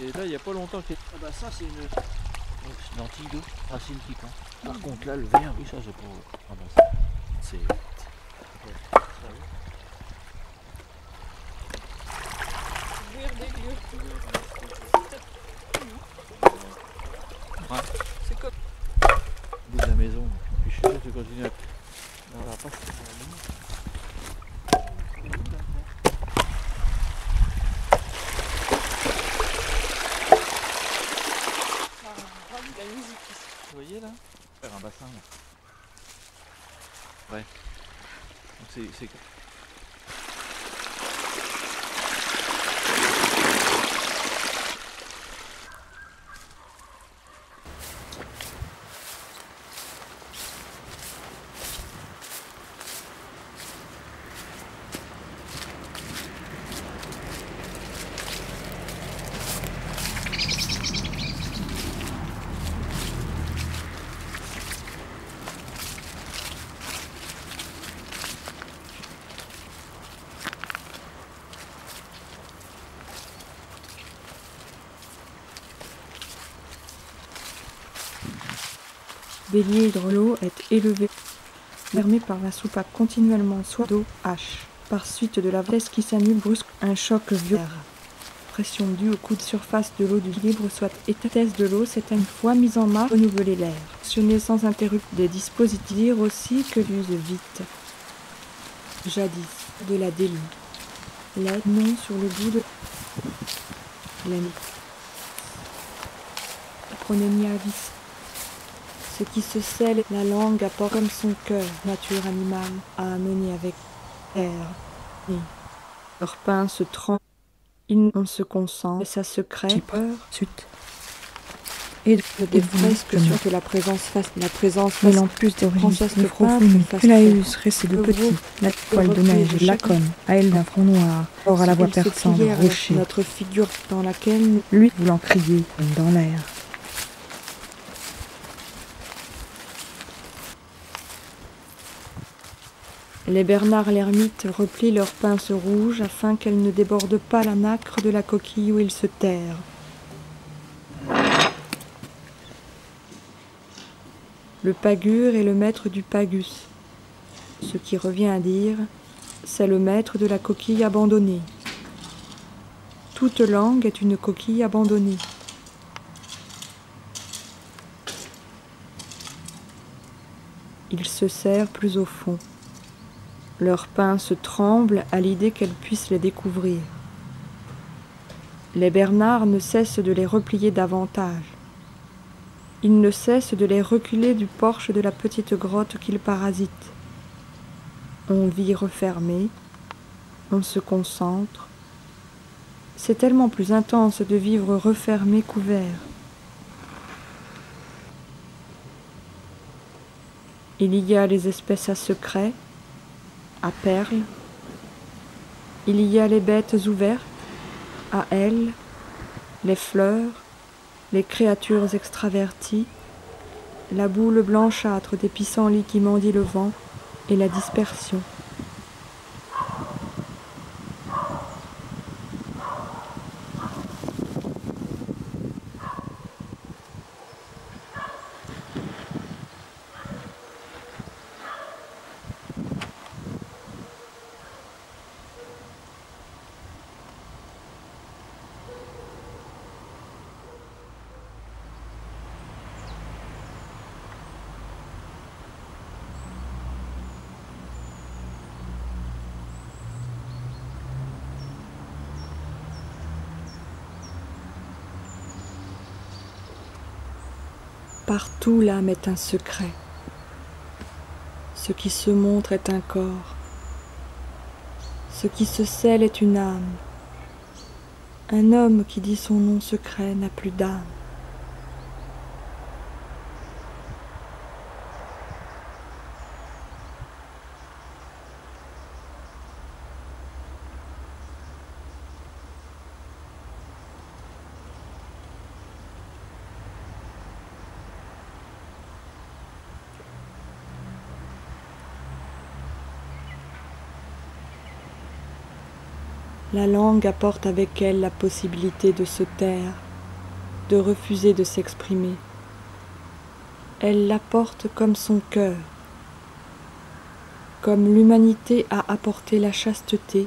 Et là, il n'y a pas longtemps que... Ah bah ça c'est une lentille d'eau, racine qui prend. Par contre, là, le vert, oui, ça, c'est pour... Ah bah, ça, c'est... Vert des lieux. Ouais. C'est comme... Au bout de la maison. Puis je suis sûr que tu continues à... On va pas... La musique ici. Vous voyez là? Faire un bassin là. Ouais. Donc c'est... Bélier Hydrolo est élevé, fermé par la soupape continuellement soit d'eau H. Par suite de la vitesse qui s'annule brusque, un choc violent. Pression due au coup de surface de l'eau du libre soit étatesse de l'eau, c'est une fois mise en marche, renouveler l'air. Fonctionner sans interruption des dispositifs dire aussi que l'use vite. Jadis, de la délie. L'aide non sur le bout de l'ami. Pronémiavis. Ce qui se scelle, la langue apporte comme son cœur, nature animale, à amener avec air. Et leur pain se trempe, on se concentre, et ça se crée, peur, sut. Et de presque sûr que la présence fasse mêlant plus de princesse de profonde, que l'Aeus reste de petit, la toile de neige, la conne, à elle d'un front noir, or à la voix perçante de rocher, notre figure dans laquelle, lui voulant crier, dans l'air. Les Bernard l'ermite replient leurs pinces rouges afin qu'elles ne débordent pas la nacre de la coquille où ils se terrent. Le pagure est le maître du pagus, ce qui revient à dire c'est le maître de la coquille abandonnée. Toute langue est une coquille abandonnée. Ils se serrent plus au fond. Leurs pinces tremblent à l'idée qu'elles puissent les découvrir. Les Bernards ne cessent de les replier davantage. Ils ne cessent de les reculer du porche de la petite grotte qu'ils parasitent. On vit refermé, on se concentre. C'est tellement plus intense de vivre refermé qu'ouvert. Il y a les espèces à secret, à perles, il y a les bêtes ouvertes, à ailes, les fleurs, les créatures extraverties, la boule blanchâtre des pissenlits qui mendient le vent et la dispersion. Partout l'âme est un secret. Ce qui se montre est un corps. Ce qui se scelle est une âme. Un homme qui dit son nom secret n'a plus d'âme. La langue apporte avec elle la possibilité de se taire, de refuser de s'exprimer. Elle l'apporte comme son cœur, comme l'humanité a apporté la chasteté,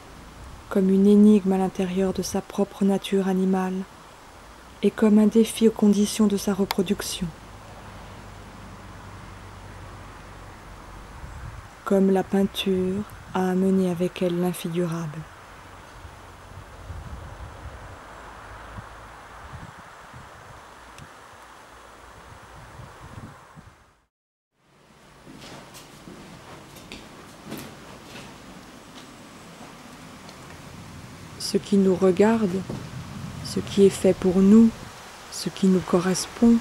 comme une énigme à l'intérieur de sa propre nature animale, et comme un défi aux conditions de sa reproduction. Comme la peinture a amené avec elle l'infigurable. Ce qui nous regarde, ce qui est fait pour nous, ce qui nous correspond,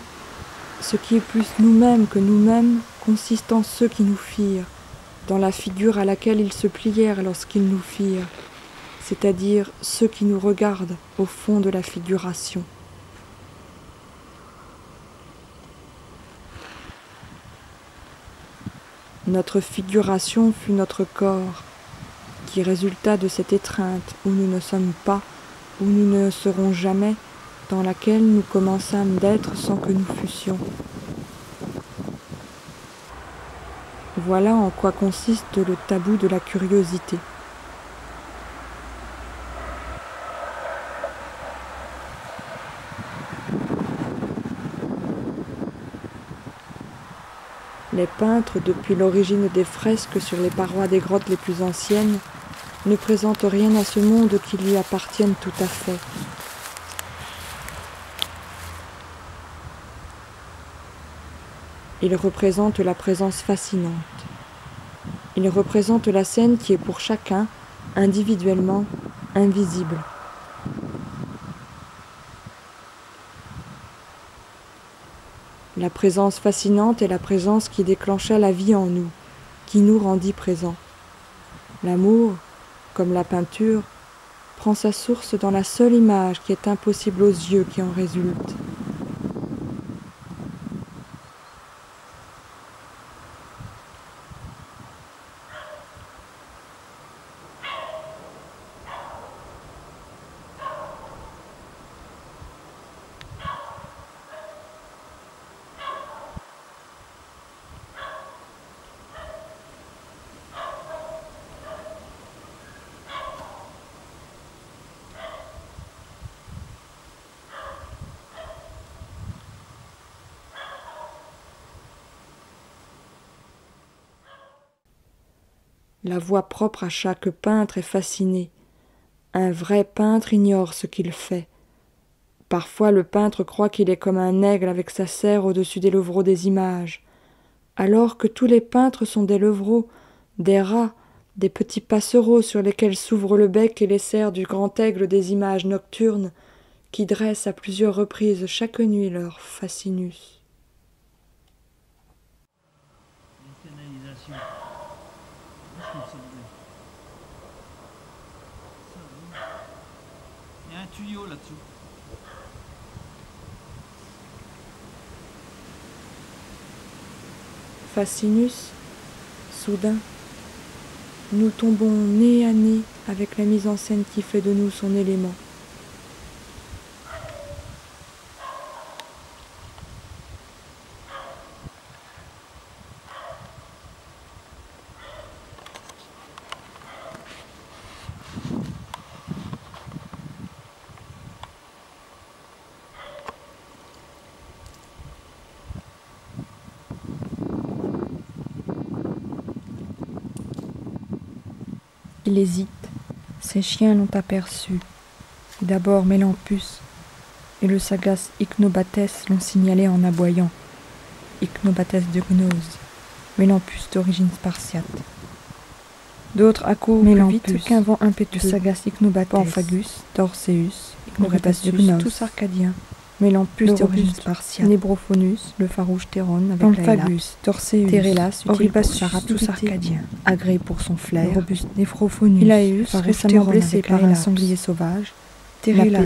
ce qui est plus nous-mêmes que nous-mêmes, consiste en ceux qui nous firent, dans la figure à laquelle ils se plièrent lorsqu'ils nous firent, c'est-à-dire ceux qui nous regardent au fond de la figuration. Notre figuration fut notre corps, qui résulta de cette étreinte où nous ne sommes pas, où nous ne serons jamais, dans laquelle nous commençâmes d'être sans que nous fussions. Voilà en quoi consiste le tabou de la curiosité. Les peintres, depuis l'origine des fresques sur les parois des grottes les plus anciennes, ne présentent rien à ce monde qui lui appartienne tout à fait. Ils représentent la présence fascinante. Ils représentent la scène qui est pour chacun, individuellement, invisible. La présence fascinante est la présence qui déclencha la vie en nous, qui nous rendit présents. L'amour, comme la peinture, prend sa source dans la seule image qui est impossible aux yeux qui en résulte. La voix propre à chaque peintre est fascinée. Un vrai peintre ignore ce qu'il fait. Parfois le peintre croit qu'il est comme un aigle avec sa serre au-dessus des levreaux des images, alors que tous les peintres sont des levreaux, des rats, des petits passereaux sur lesquels s'ouvrent le bec et les serres du grand aigle des images nocturnes qui dressent à plusieurs reprises chaque nuit leur fascinus. Il y a un tuyau là-dessous. Fascinus, soudain, nous tombons nez à nez avec la mise en scène qui fait de nous son élément. Il hésite. Ses chiens l'ont aperçu. D'abord Mélampus et le sagace Icnobates l'ont signalé en aboyant. Icnobates de Gnose, Mélampus d'origine spartiate. D'autres accourent plus vite qu'un vent impétueux. Le sagace Icnobates, Pamphagus, Torseus, Icnobates de Gnose, tous arcadiens. Mélampus d'origine spartiate, Nébrophonus, le farouche Théron avec Pamphagus, Torseus, Térélas, Oribassus, tous arcadiens, Agré pour son flair, le robuste Néphrophonus, Ilaeus, récemment blessé par un sanglier sauvage, Térélas,